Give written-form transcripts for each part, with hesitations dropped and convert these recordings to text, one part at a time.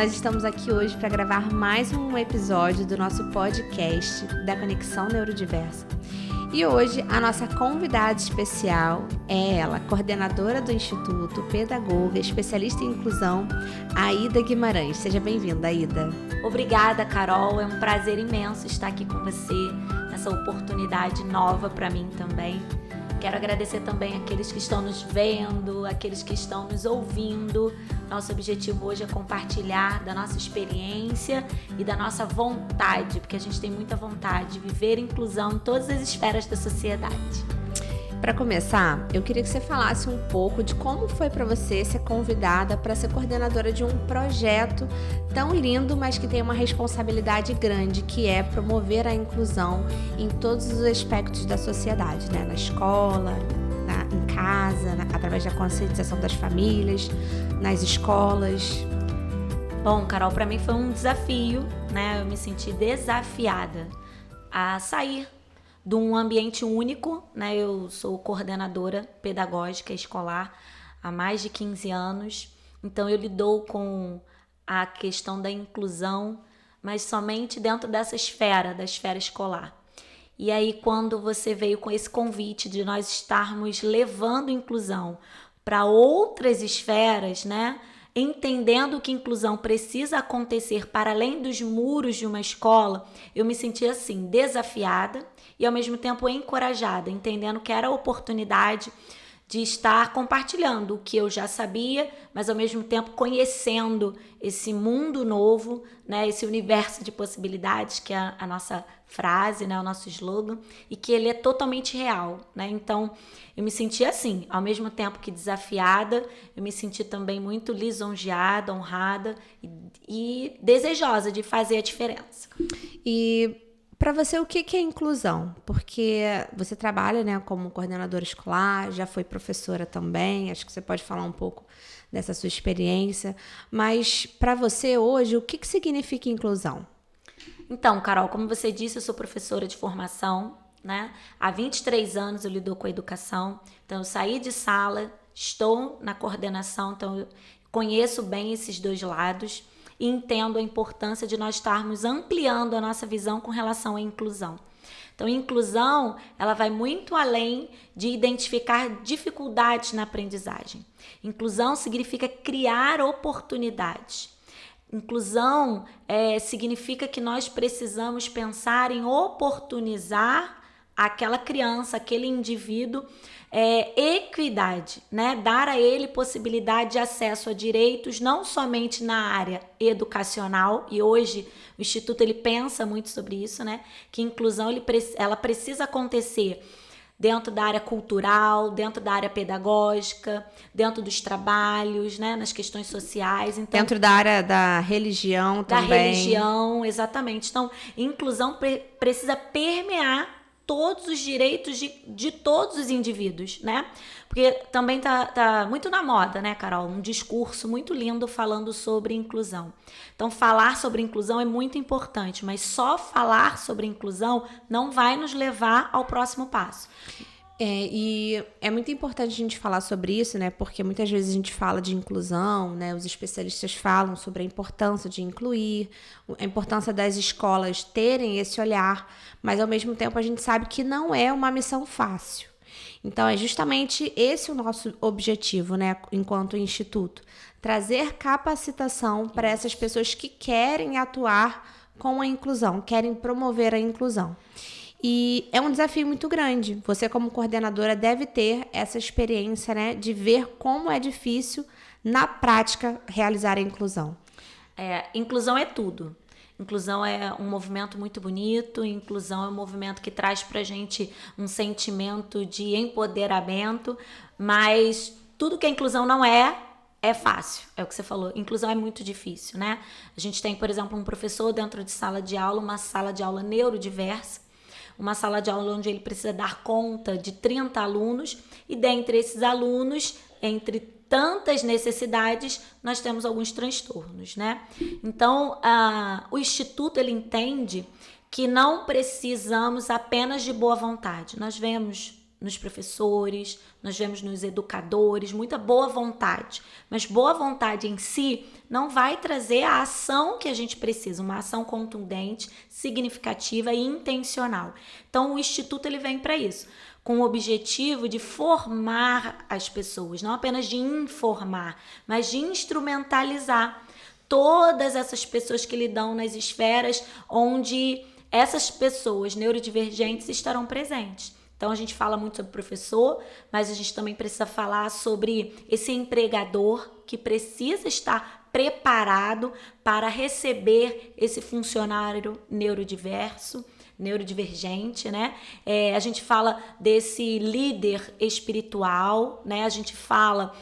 nós estamos aqui hoje para gravar mais um episódio do nosso podcast da Conexão Neurodiversa. E hoje a nossa convidada especial é ela, coordenadora do Instituto, pedagoga, especialista em inclusão, Aida Guimarães. Seja bem-vinda, Aida. Obrigada, Carol. É um prazer imenso estar aqui com você, nessa oportunidade nova para mim também. Quero agradecer também aqueles que estão nos vendo, aqueles que estão nos ouvindo. Nosso objetivo hoje é compartilhar da nossa experiência e da nossa vontade, porque a gente tem muita vontade de viver inclusão em todas as esferas da sociedade. Para começar, eu queria que você falasse um pouco de como foi para você ser convidada para ser coordenadora de um projeto tão lindo, mas que tem uma responsabilidade grande, que é promover a inclusão em todos os aspectos da sociedade, né? Na escola, em casa, através da conscientização das famílias, nas escolas. Bom, Carol, para mim foi um desafio, né? Eu me senti desafiada a sair de um ambiente único, né? Eu sou coordenadora pedagógica escolar há mais de 15 anos, então eu lido com a questão da inclusão, mas somente dentro dessa esfera, da esfera escolar. E aí, quando você veio com esse convite de nós estarmos levando inclusão para outras esferas, né? Entendendo que inclusão precisa acontecer para além dos muros de uma escola, eu me senti assim, desafiada e ao mesmo tempo encorajada, entendendo que era a oportunidade de estar compartilhando o que eu já sabia, mas ao mesmo tempo conhecendo esse mundo novo, né, esse universo de possibilidades, que é a nossa frase, né, o nosso slogan, e que ele é totalmente real, né? Então, eu me senti assim, ao mesmo tempo que desafiada, eu me senti também muito lisonjeada, honrada e desejosa de fazer a diferença. E para você, o que é inclusão? Porque você trabalha, né, como coordenadora escolar, já foi professora também, acho que você pode falar um pouco dessa sua experiência, mas para você hoje, o que significa inclusão? Então, Carol, como você disse, eu sou professora de formação, né? Há 23 anos eu lido com a educação, então eu saí de sala, estou na coordenação, então eu conheço bem esses dois lados e entendo a importância de nós estarmos ampliando a nossa visão com relação à inclusão. Então, inclusão, ela vai muito além de identificar dificuldades na aprendizagem. Inclusão significa criar oportunidades. Inclusão significa que nós precisamos pensar em oportunizar aquela criança, aquele indivíduo, equidade, né? Dar a ele possibilidade de acesso a direitos, não somente na área educacional, e hoje o Instituto ele pensa muito sobre isso, né? Que inclusão ela precisa acontecer dentro da área cultural, dentro da área pedagógica, dentro dos trabalhos, né, nas questões sociais. Então, dentro da área da religião também. Da religião, exatamente. Então, inclusão precisa permear todos os direitos de todos os indivíduos, né? Porque também tá muito na moda, né, Carol? Um discurso muito lindo falando sobre inclusão. Então, falar sobre inclusão é muito importante, mas só falar sobre inclusão não vai nos levar ao próximo passo. E é muito importante a gente falar sobre isso, né? Porque muitas vezes a gente fala de inclusão, né? Os especialistas falam sobre a importância de incluir, a importância das escolas terem esse olhar, mas ao mesmo tempo a gente sabe que não é uma missão fácil. Então é justamente esse o nosso objetivo, né? Enquanto instituto, trazer capacitação para essas pessoas que querem atuar com a inclusão, querem promover a inclusão. E é um desafio muito grande. Você, como coordenadora, deve ter essa experiência, né, de ver como é difícil, na prática, realizar a inclusão. Inclusão é tudo. Inclusão é um movimento muito bonito, inclusão é um movimento que traz pra gente um sentimento de empoderamento, mas tudo que a inclusão não é fácil, é o que você falou. Inclusão é muito difícil, né? A gente tem, por exemplo, um professor dentro de sala de aula, uma sala de aula neurodiversa, uma sala de aula onde ele precisa dar conta de 30 alunos e dentre esses alunos, entre tantas necessidades, nós temos alguns transtornos, né? Então, o Instituto, ele entende que não precisamos apenas de boa vontade. Nós vemos nos professores, nós vemos nos educadores, muita boa vontade. Mas boa vontade em si não vai trazer a ação que a gente precisa, uma ação contundente, significativa e intencional. Então, o Instituto ele vem para isso, com o objetivo de formar as pessoas, não apenas de informar, mas de instrumentalizar todas essas pessoas que lidam nas esferas onde essas pessoas neurodivergentes estarão presentes. Então, a gente fala muito sobre professor, mas a gente também precisa falar sobre esse empregador que precisa estar preparado para receber esse funcionário neurodivergente, né? A gente fala desse líder espiritual, né? A gente fala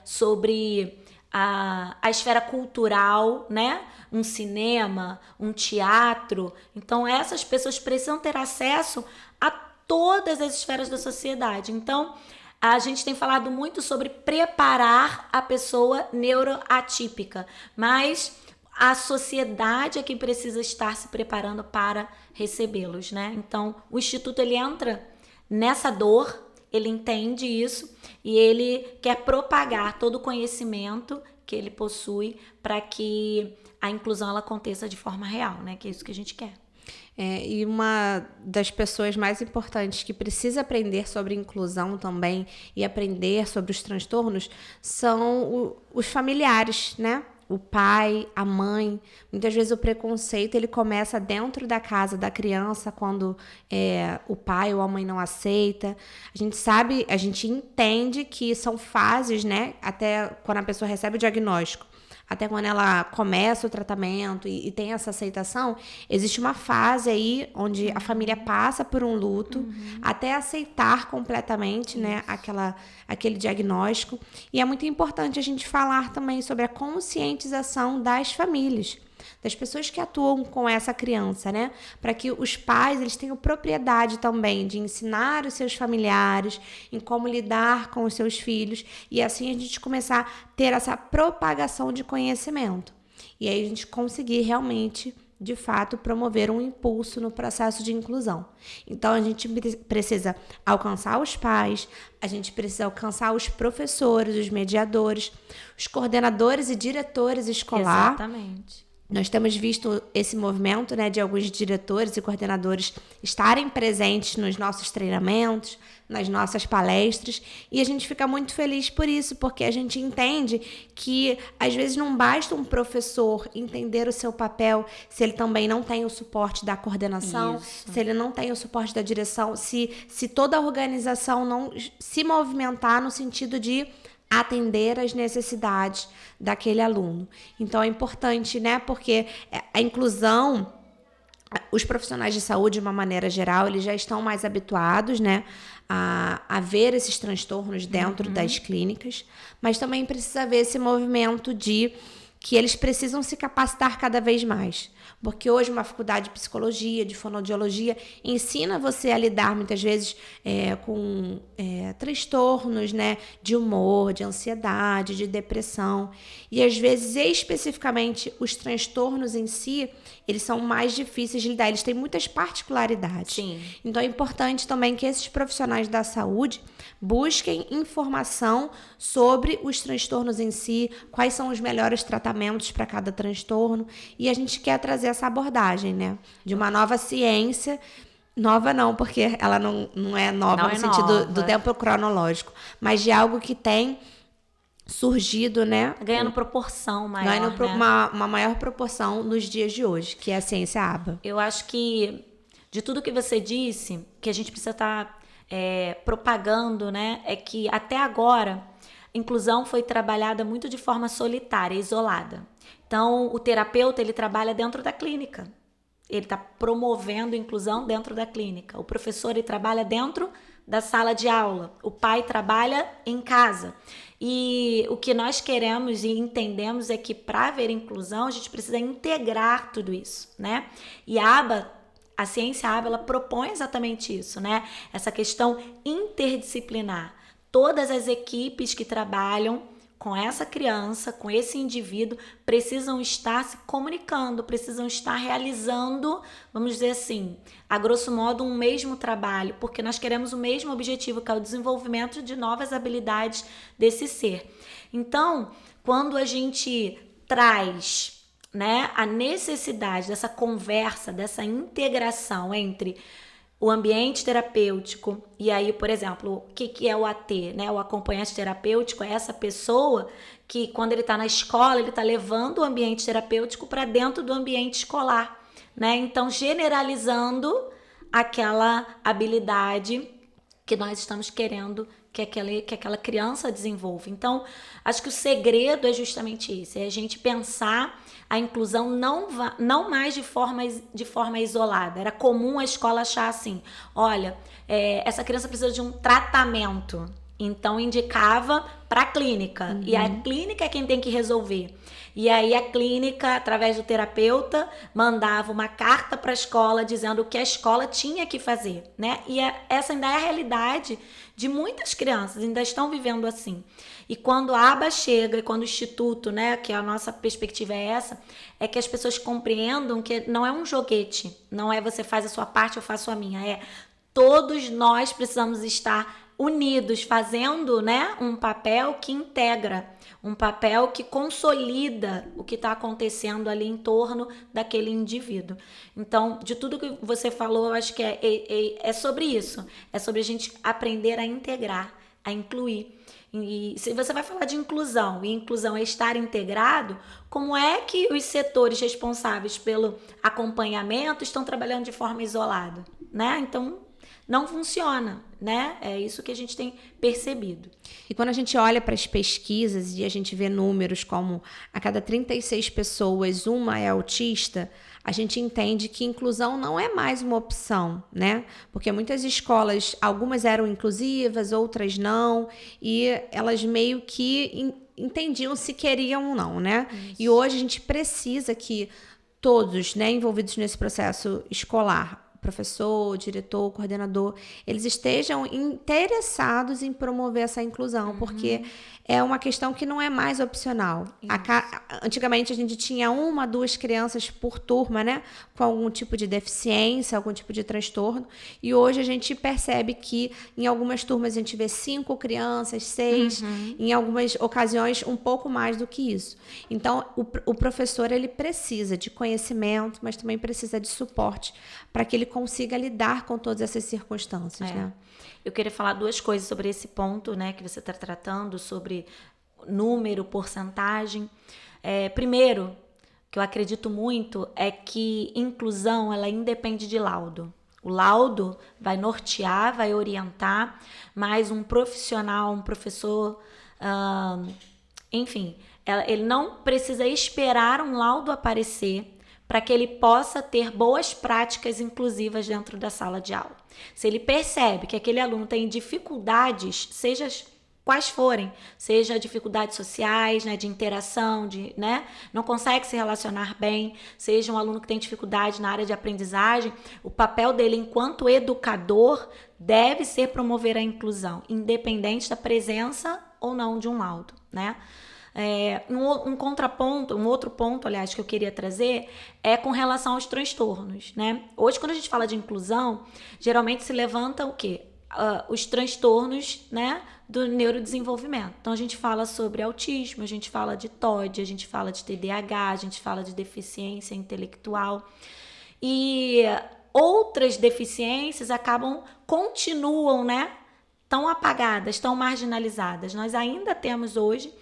sobre a esfera cultural, né? Um cinema, um teatro. Então, essas pessoas precisam ter acesso a todas as esferas da sociedade. Então, a gente tem falado muito sobre preparar a pessoa neuroatípica, mas a sociedade é que precisa estar se preparando para recebê-los, né? Então, o Instituto ele entra nessa dor, ele entende isso e ele quer propagar todo o conhecimento que ele possui para que a inclusão ela aconteça de forma real, né? Que é isso que a gente quer. E uma das pessoas mais importantes que precisa aprender sobre inclusão também e aprender sobre os transtornos são os familiares, né? O pai, a mãe. Muitas vezes o preconceito ele começa dentro da casa da criança quando o pai ou a mãe não aceita. A gente sabe, a gente entende que são fases, né? Até quando a pessoa recebe o diagnóstico. Até quando ela começa o tratamento e tem essa aceitação, existe uma fase aí onde a família passa por um luto até aceitar completamente, né, aquele diagnóstico. E é muito importante a gente falar também sobre a conscientização das famílias, das pessoas que atuam com essa criança, né? Para que os pais eles tenham propriedade também de ensinar os seus familiares em como lidar com os seus filhos e assim a gente começar a ter essa propagação de conhecimento. E aí a gente conseguir realmente, de fato, promover um impulso no processo de inclusão. Então, a gente precisa alcançar os pais, a gente precisa alcançar os professores, os mediadores, os coordenadores e diretores escolar. Exatamente. Nós temos visto esse movimento, né, de alguns diretores e coordenadores estarem presentes nos nossos treinamentos, nas nossas palestras, e a gente fica muito feliz por isso, porque a gente entende que às vezes não basta um professor entender o seu papel se ele também não tem o suporte da coordenação, se ele não tem o suporte da direção, se toda a organização não se movimentar no sentido de atender às necessidades daquele aluno. Então é importante, né? Porque a inclusão, os profissionais de saúde, de uma maneira geral, eles já estão mais habituados, né, a ver esses transtornos dentro das clínicas, mas também precisa haver esse movimento de que eles precisam se capacitar cada vez mais. Porque hoje uma faculdade de psicologia, de fonoaudiologia, ensina você a lidar muitas vezes com transtornos, né, de humor, de ansiedade, de depressão. E às vezes, especificamente, os transtornos em si, eles são mais difíceis de lidar, eles têm muitas particularidades. Sim. Então é importante também que esses profissionais da saúde busquem informação sobre os transtornos em si, quais são os melhores tratamentos para cada transtorno, e a gente quer trazer essa abordagem, né, de uma nova ciência. Nova não, porque ela não é nova no sentido do tempo cronológico, mas de algo que tem surgido, né? Ganhando proporção maior, ganhando né? uma maior proporção nos dias de hoje, que é a ciência ABA. Eu acho que de tudo que você disse, que a gente precisa estar propagando, né? É que até agora, inclusão foi trabalhada muito de forma solitária, isolada. Então, o terapeuta, ele trabalha dentro da clínica. Ele está promovendo inclusão dentro da clínica. O professor, ele trabalha dentro da sala de aula. O pai trabalha em casa. E o que nós queremos e entendemos é que para haver inclusão, a gente precisa integrar tudo isso, né? E a ciência ABA, ela propõe exatamente isso, né? Essa questão interdisciplinar. Todas as equipes que trabalham com essa criança, com esse indivíduo, precisam estar se comunicando, precisam estar realizando, vamos dizer assim, a grosso modo, um mesmo trabalho, porque nós queremos o mesmo objetivo, que é o desenvolvimento de novas habilidades desse ser. Então, quando a gente traz, né, a necessidade dessa conversa, dessa integração entre o ambiente terapêutico, e aí, por exemplo, o que é o AT, né? O acompanhante terapêutico é essa pessoa que, quando ele está na escola, ele está levando o ambiente terapêutico para dentro do ambiente escolar, né? Então, generalizando aquela habilidade que nós estamos querendo que aquela criança desenvolva. Então, acho que o segredo é justamente isso, é a gente pensar a inclusão não mais de forma isolada. Era comum a escola achar assim, olha, essa criança precisa de um tratamento, então indicava para a clínica, e a clínica é quem tem que resolver. E aí a clínica, através do terapeuta, mandava uma carta para a escola dizendo o que a escola tinha que fazer, né? E essa ainda é a realidade de muitas crianças, ainda estão vivendo assim. E quando a aba chega, e quando o instituto, né, que a nossa perspectiva é essa, é que as pessoas compreendam que não é um joguete, não é você faz a sua parte, eu faço a minha, é todos nós precisamos estar unidos, fazendo, né, um papel que integra, um papel que consolida o que está acontecendo ali em torno daquele indivíduo. Então, de tudo que você falou, eu acho que é sobre isso. É sobre a gente aprender a integrar, a incluir. E se você vai falar de inclusão, e inclusão é estar integrado, como é que os setores responsáveis pelo acompanhamento estão trabalhando de forma isolada, né? Então, não funciona, né? É isso que a gente tem percebido. E quando a gente olha para as pesquisas e a gente vê números como a cada 36 pessoas, uma é autista, a gente entende que inclusão não é mais uma opção, né? Porque muitas escolas, algumas eram inclusivas, outras não, e elas meio que entendiam se queriam ou não, né? Isso. E hoje a gente precisa que todos, né, envolvidos nesse processo escolar, professor, diretor, coordenador, eles estejam interessados em promover essa inclusão, porque é uma questão que não é mais opcional. Antigamente a gente tinha 1, 2 crianças por turma, né, com algum tipo de deficiência, algum tipo de transtorno, e hoje a gente percebe que em algumas turmas a gente vê 5 crianças, 6, em algumas ocasiões um pouco mais do que isso. Então, o professor, ele precisa de conhecimento, mas também precisa de suporte para que ele consiga lidar com todas essas circunstâncias, né? Eu queria falar 2 coisas sobre esse ponto, né, que você está tratando, sobre número, porcentagem. Primeiro, que eu acredito muito, é que inclusão, ela independe de laudo. O laudo vai nortear, vai orientar, mas um profissional, um professor, enfim, ele não precisa esperar um laudo aparecer para que ele possa ter boas práticas inclusivas dentro da sala de aula. Se ele percebe que aquele aluno tem dificuldades, seja quais forem, seja dificuldades sociais, né, de interação, né, não consegue se relacionar bem, seja um aluno que tem dificuldade na área de aprendizagem, o papel dele enquanto educador deve ser promover a inclusão, independente da presença ou não de um laudo, né? Um contraponto, um outro ponto, aliás, que eu queria trazer é com relação aos transtornos, né? Hoje, quando a gente fala de inclusão, geralmente se levanta o quê? Os transtornos, né, do neurodesenvolvimento. Então, a gente fala sobre autismo, a gente fala de TOD, a gente fala de TDAH, a gente fala de deficiência intelectual. E outras deficiências continuam, né, tão apagadas, tão marginalizadas. Nós ainda temos hoje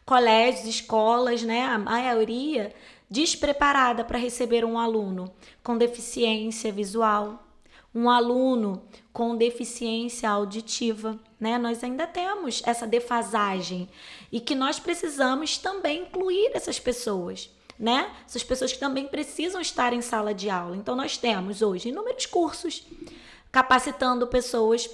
colégios, escolas, né, a maioria despreparada para receber um aluno com deficiência visual, um aluno com deficiência auditiva, né? Nós ainda temos essa defasagem e que nós precisamos também incluir essas pessoas, né? Essas pessoas que também precisam estar em sala de aula. Então, nós temos hoje inúmeros cursos capacitando pessoas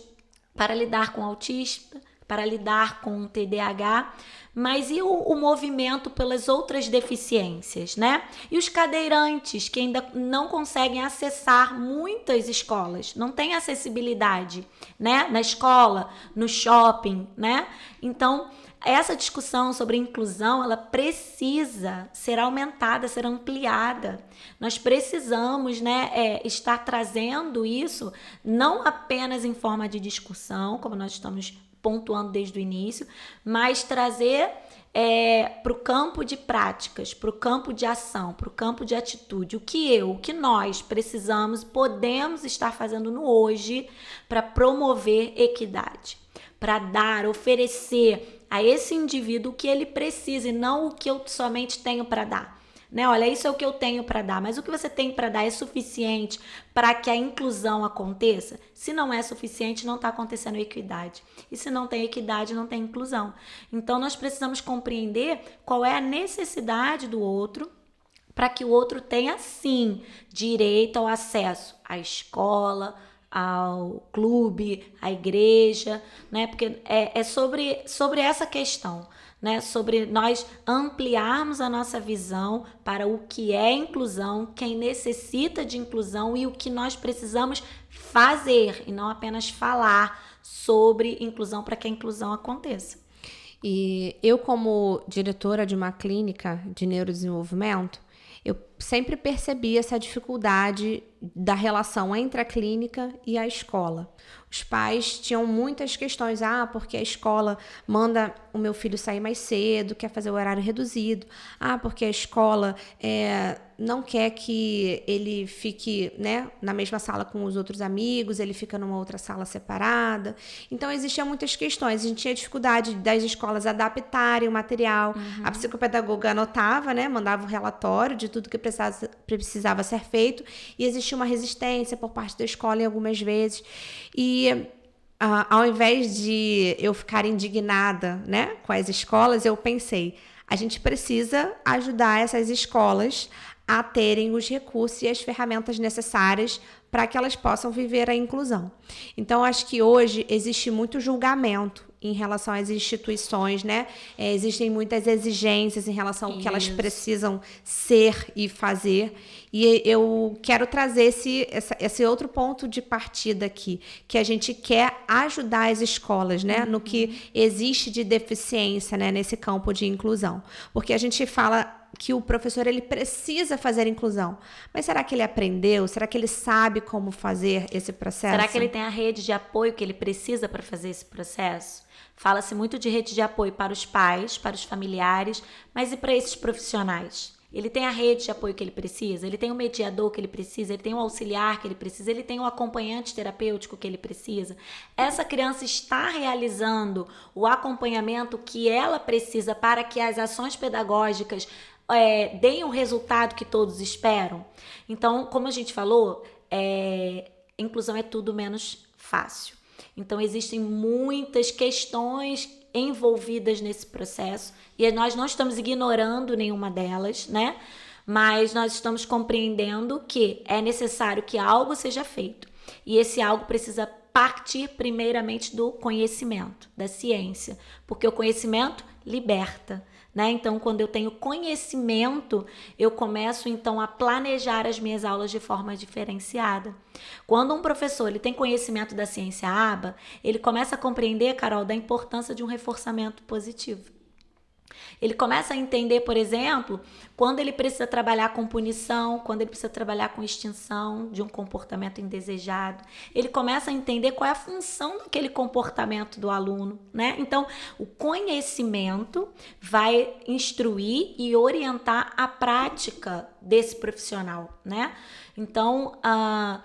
para lidar com autista, para lidar com TDAH, mas e o movimento pelas outras deficiências, né? E os cadeirantes que ainda não conseguem acessar muitas escolas, não têm acessibilidade, né? Na escola, no shopping, né? Então, essa discussão sobre inclusão, ela precisa ser aumentada, ser ampliada. Nós precisamos, né, estar trazendo isso não apenas em forma de discussão, como nós estamos pontuando desde o início, mas trazer para o campo de práticas, para o campo de ação, para o campo de atitude. O que nós precisamos, podemos estar fazendo no hoje para promover equidade, para dar, oferecer a esse indivíduo o que ele precisa e não o que eu somente tenho para dar. Né? Olha, isso é o que eu tenho para dar, mas o que você tem para dar é suficiente para que a inclusão aconteça? Se não é suficiente, não está acontecendo equidade. E se não tem equidade, não tem inclusão. Então, nós precisamos compreender qual é a necessidade do outro para que o outro tenha, sim, direito ao acesso à escola, ao clube, à igreja, né? Porque é sobre essa questão, né? Sobre nós ampliarmos a nossa visão para o que é inclusão, quem necessita de inclusão e o que nós precisamos fazer e não apenas falar sobre inclusão para que a inclusão aconteça. E eu, como diretora de uma clínica de neurodesenvolvimento, eu sempre percebi essa dificuldade da relação entre a clínica e a escola. Os pais tinham muitas questões, porque a escola manda o meu filho sair mais cedo, quer fazer o horário reduzido, porque a escola não quer que ele fique, né, na mesma sala com os outros amigos, ele fica numa outra sala separada. Então, existiam muitas questões. A gente tinha dificuldade das escolas adaptarem o material. A psicopedagoga anotava, né, mandava o relatório de tudo que precisava ser feito, e existia uma resistência por parte da escola em algumas vezes. E ao invés de eu ficar indignada, né, com as escolas, eu pensei, a gente precisa ajudar essas escolas a terem os recursos e as ferramentas necessárias para que elas possam viver a inclusão. Então, acho que hoje existe muito julgamento em relação às instituições, né? Existem muitas exigências em relação ao que elas precisam ser e fazer. E eu quero trazer esse outro ponto de partida aqui, que a gente quer ajudar as escolas, né? No que existe de deficiência, né? Nesse campo de inclusão. Porque a gente fala que o professor ele precisa fazer inclusão. Mas será que ele aprendeu? Será que ele sabe como fazer esse processo? Será que ele tem a rede de apoio que ele precisa para fazer esse processo? Fala-se muito de rede de apoio para os pais, para os familiares, mas e para esses profissionais? Ele tem a rede de apoio que ele precisa? Ele tem o mediador que ele precisa? Ele tem o auxiliar que ele precisa? Ele tem o acompanhante terapêutico que ele precisa? Essa criança está realizando o acompanhamento que ela precisa para que as ações pedagógicas deem o resultado que todos esperam? Então, como a gente falou, inclusão é tudo menos fácil. Então, existem muitas questões envolvidas nesse processo e nós não estamos ignorando nenhuma delas, né? Mas nós estamos compreendendo que é necessário que algo seja feito. E esse algo precisa partir primeiramente do conhecimento, da ciência, porque o conhecimento liberta. Né? Então, quando eu tenho conhecimento, eu começo então a planejar as minhas aulas de forma diferenciada. Quando um professor ele tem conhecimento da ciência ABA, ele começa a compreender, Carol, da importância de um reforçamento positivo. Ele começa a entender, por exemplo, quando ele precisa trabalhar com punição, quando ele precisa trabalhar com extinção de um comportamento indesejado. Ele começa a entender qual é a função daquele comportamento do aluno, né? Então, o conhecimento vai instruir e orientar a prática desse profissional, né? Então, a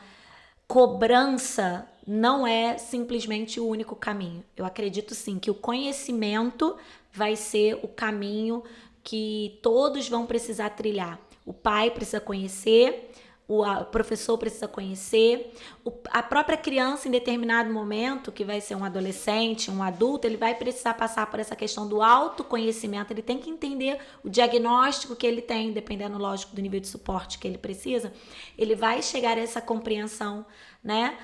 cobrança não é simplesmente o único caminho. Eu acredito sim que o conhecimento vai ser o caminho que todos vão precisar trilhar. O pai precisa conhecer, o professor precisa conhecer, a própria criança em determinado momento, que vai ser um adolescente, um adulto, ele vai precisar passar por essa questão do autoconhecimento, ele tem que entender o diagnóstico que ele tem, dependendo, lógico, do nível de suporte que ele precisa, ele vai chegar a essa compreensão, né,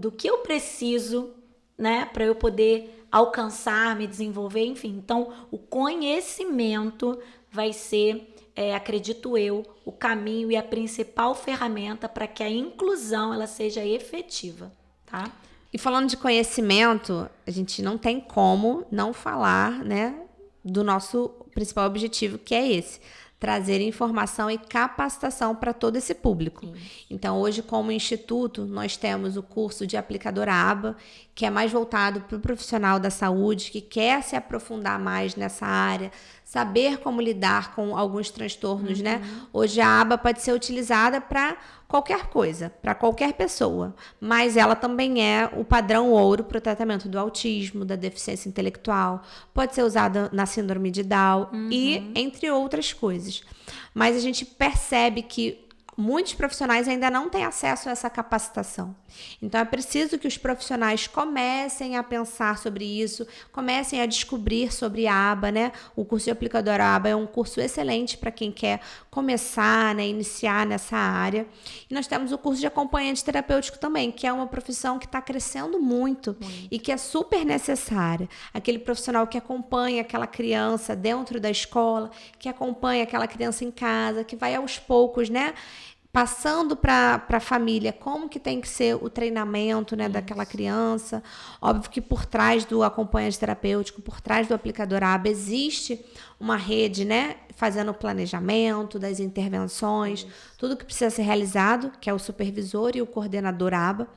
do que eu preciso, né, para eu poder alcançar, me desenvolver, enfim. Então, o conhecimento vai ser, acredito eu, o caminho e a principal ferramenta para que a inclusão ela seja efetiva, tá? E falando de conhecimento, a gente não tem como não falar, né, do nosso principal objetivo, que é esse: trazer informação e capacitação para todo esse público. Sim. Então, hoje, como instituto, nós temos o curso de aplicadora ABA, que é mais voltado para o profissional da saúde, que quer se aprofundar mais nessa área, saber como lidar com alguns transtornos, né? Hoje a aba pode ser utilizada para qualquer coisa, para qualquer pessoa, mas ela também é o padrão ouro para o tratamento do autismo, da deficiência intelectual, pode ser usada na síndrome de Down e entre outras coisas. Mas a gente percebe que muitos profissionais ainda não têm acesso a essa capacitação. Então, é preciso que os profissionais comecem a pensar sobre isso, comecem a descobrir sobre a aba, né? O curso de aplicadora ABA é um curso excelente para quem quer começar, né, iniciar nessa área. E nós temos o curso de acompanhante terapêutico também, que é uma profissão que está crescendo muito e que é super necessária. Aquele profissional que acompanha aquela criança dentro da escola, que acompanha aquela criança em casa, que vai aos poucos, né, passando para a família como que tem que ser o treinamento, né, daquela criança. Óbvio que por trás do acompanhante terapêutico, por trás do aplicador ABA, existe uma rede, né, fazendo o planejamento das intervenções, tudo que precisa ser realizado, que é o supervisor e o coordenador ABA.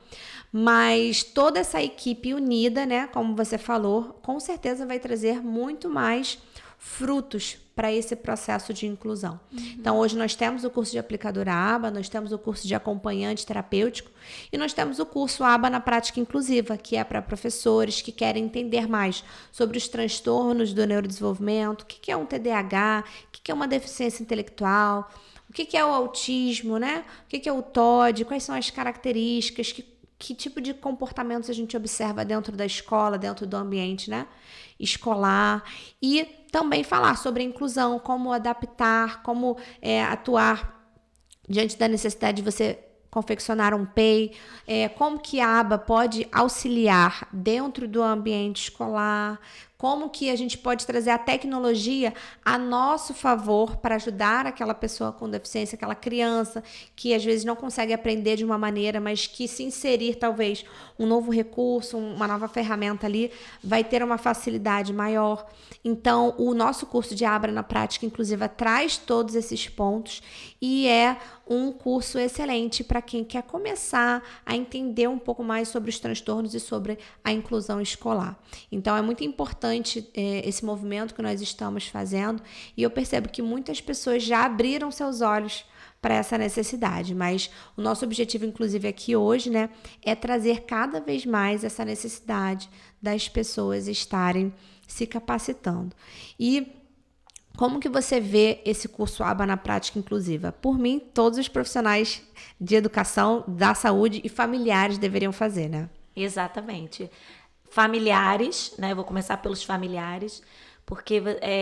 Mas toda essa equipe unida, né, como você falou, com certeza vai trazer muito mais frutos para esse processo de inclusão. Então, hoje nós temos o curso de aplicadora ABA, nós temos o curso de acompanhante terapêutico e nós temos o curso ABA na prática inclusiva, que é para professores que querem entender mais sobre os transtornos do neurodesenvolvimento, o que é um TDAH, o que é uma deficiência intelectual, o que é o autismo, né? O que é o TOD, quais são as características, que tipo de comportamentos a gente observa dentro da escola, dentro do ambiente, né, escolar, e também falar sobre a inclusão, como adaptar, como atuar diante da necessidade de você confeccionar um PEI, como que a aba pode auxiliar dentro do ambiente escolar, como que a gente pode trazer a tecnologia a nosso favor para ajudar aquela pessoa com deficiência, aquela criança que às vezes não consegue aprender de uma maneira, mas que se inserir talvez um novo recurso, uma nova ferramenta ali, vai ter uma facilidade maior. Então, o nosso curso de ABA na prática inclusiva traz todos esses pontos e é um curso excelente para quem quer começar a entender um pouco mais sobre os transtornos e sobre a inclusão escolar. Então, é muito importante esse movimento que nós estamos fazendo e eu percebo que muitas pessoas já abriram seus olhos para essa necessidade, mas o nosso objetivo, inclusive aqui hoje, né, é trazer cada vez mais essa necessidade das pessoas estarem se capacitando. E como que você vê esse curso ABA na prática inclusiva? Por mim, todos os profissionais de educação, da saúde e familiares deveriam fazer, né? Exatamente. Familiares, né? Eu vou começar pelos familiares, porque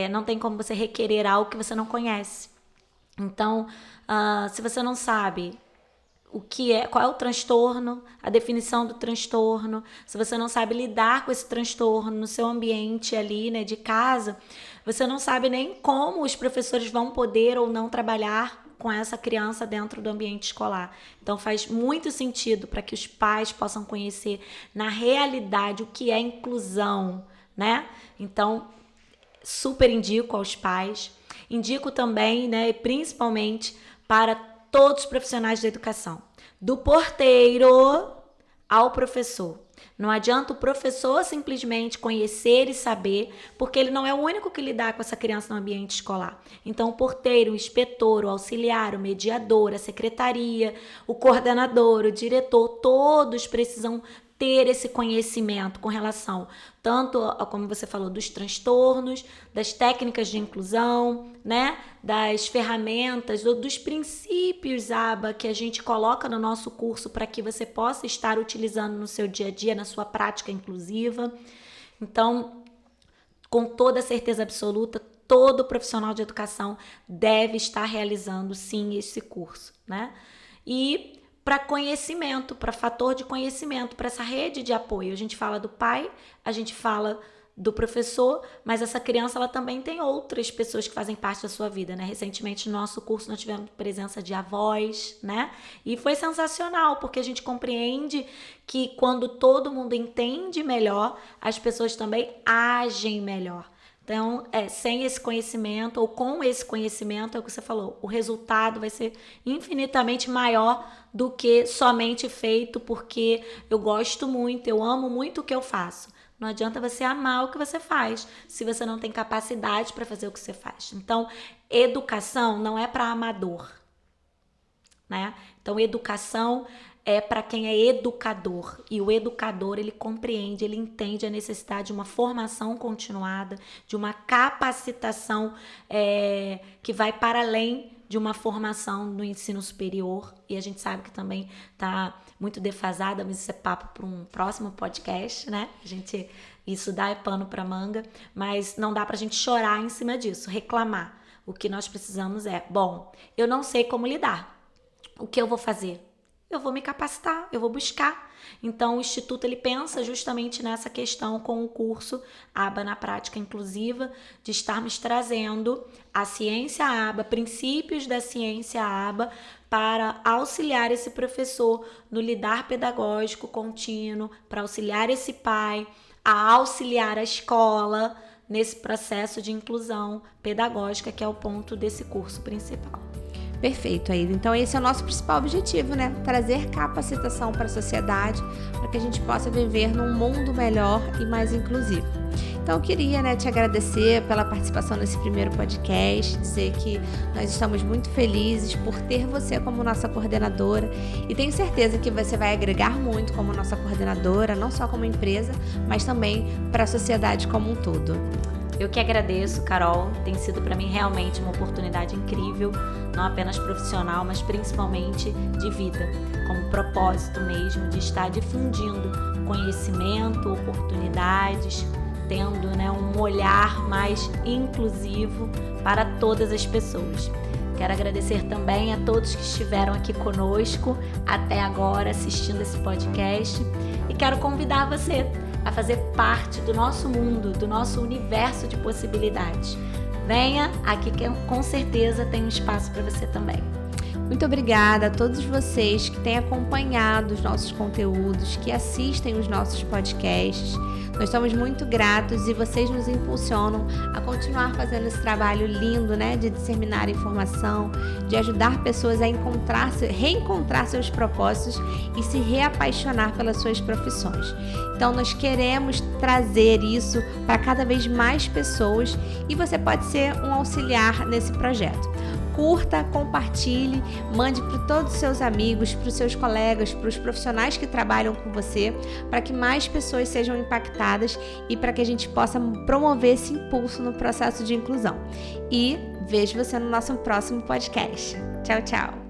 não tem como você requerer algo que você não conhece. Então, se você não sabe o que é, qual é o transtorno, a definição do transtorno, se você não sabe lidar com esse transtorno no seu ambiente ali, né, de casa, você não sabe nem como os professores vão poder ou não trabalhar com essa criança dentro do ambiente escolar. Então faz muito sentido para que os pais possam conhecer na realidade o que é inclusão, né? Então, super indico aos pais, indico também, né, principalmente para todos os profissionais da educação, do porteiro ao professor. Não adianta o professor simplesmente conhecer e saber, porque ele não é o único que lidar com essa criança no ambiente escolar. Então, o porteiro, o inspetor, o auxiliar, o mediador, a secretaria, o coordenador, o diretor, todos precisam ter esse conhecimento com relação tanto, como você falou, dos transtornos, das técnicas de inclusão, né? Das ferramentas, dos princípios ABA que a gente coloca no nosso curso para que você possa estar utilizando no seu dia a dia, na sua prática inclusiva. Então, com toda certeza absoluta, todo profissional de educação deve estar realizando, sim, esse curso, né? E para conhecimento, para fator de conhecimento, para essa rede de apoio. A gente fala do pai, a gente fala do professor, mas essa criança ela também tem outras pessoas que fazem parte da sua vida, né? Recentemente no nosso curso nós tivemos presença de avós, né? E foi sensacional, porque a gente compreende que quando todo mundo entende melhor, as pessoas também agem melhor. Então, sem esse conhecimento ou com esse conhecimento, é o que você falou, o resultado vai ser infinitamente maior do que somente feito porque eu gosto muito, eu amo muito o que eu faço. Não adianta você amar o que você faz se você não tem capacidade para fazer o que você faz. Então, educação não é para amador, né? Então, educação é para quem é educador. E o educador, ele compreende, ele entende a necessidade de uma formação continuada, de uma capacitação que vai para além de uma formação no ensino superior. E a gente sabe que também está muito defasada, mas isso é papo para um próximo podcast, né? Isso dá pano para manga, mas não dá para a gente chorar em cima disso, reclamar. O que nós precisamos bom, eu não sei como lidar. O que eu vou fazer? Eu vou me capacitar, eu vou buscar. Então, o Instituto ele pensa justamente nessa questão com o curso ABA na Prática Inclusiva, de estarmos trazendo a ciência ABA, princípios da ciência ABA, para auxiliar esse professor no lidar pedagógico contínuo, para auxiliar esse pai, a auxiliar a escola nesse processo de inclusão pedagógica, que é o ponto desse curso principal. Perfeito, Aida. Então esse é o nosso principal objetivo, né? Trazer capacitação para a sociedade, para que a gente possa viver num mundo melhor e mais inclusivo. Então eu queria, te agradecer pela participação nesse primeiro podcast, dizer que nós estamos muito felizes por ter você como nossa coordenadora e tenho certeza que você vai agregar muito como nossa coordenadora, não só como empresa, mas também para a sociedade como um todo. Eu que agradeço, Carol. Tem sido para mim realmente uma oportunidade incrível, não apenas profissional, mas principalmente de vida, como propósito mesmo de estar difundindo conhecimento, oportunidades, tendo um olhar mais inclusivo para todas as pessoas. Quero agradecer também a todos que estiveram aqui conosco até agora assistindo esse podcast e quero convidar você a fazer parte do nosso mundo, do nosso universo de possibilidades. Venha aqui que com certeza tem um espaço para você também. Muito obrigada a todos vocês que têm acompanhado os nossos conteúdos, que assistem os nossos podcasts. Nós estamos muito gratos e vocês nos impulsionam a continuar fazendo esse trabalho lindo, de disseminar informação, de ajudar pessoas a reencontrar seus propósitos e se reapaixonar pelas suas profissões. Então, nós queremos trazer isso para cada vez mais pessoas e você pode ser um auxiliar nesse projeto. Curta, compartilhe, mande para todos os seus amigos, para os seus colegas, para os profissionais que trabalham com você, para que mais pessoas sejam impactadas e para que a gente possa promover esse impulso no processo de inclusão. E vejo você no nosso próximo podcast. Tchau, tchau!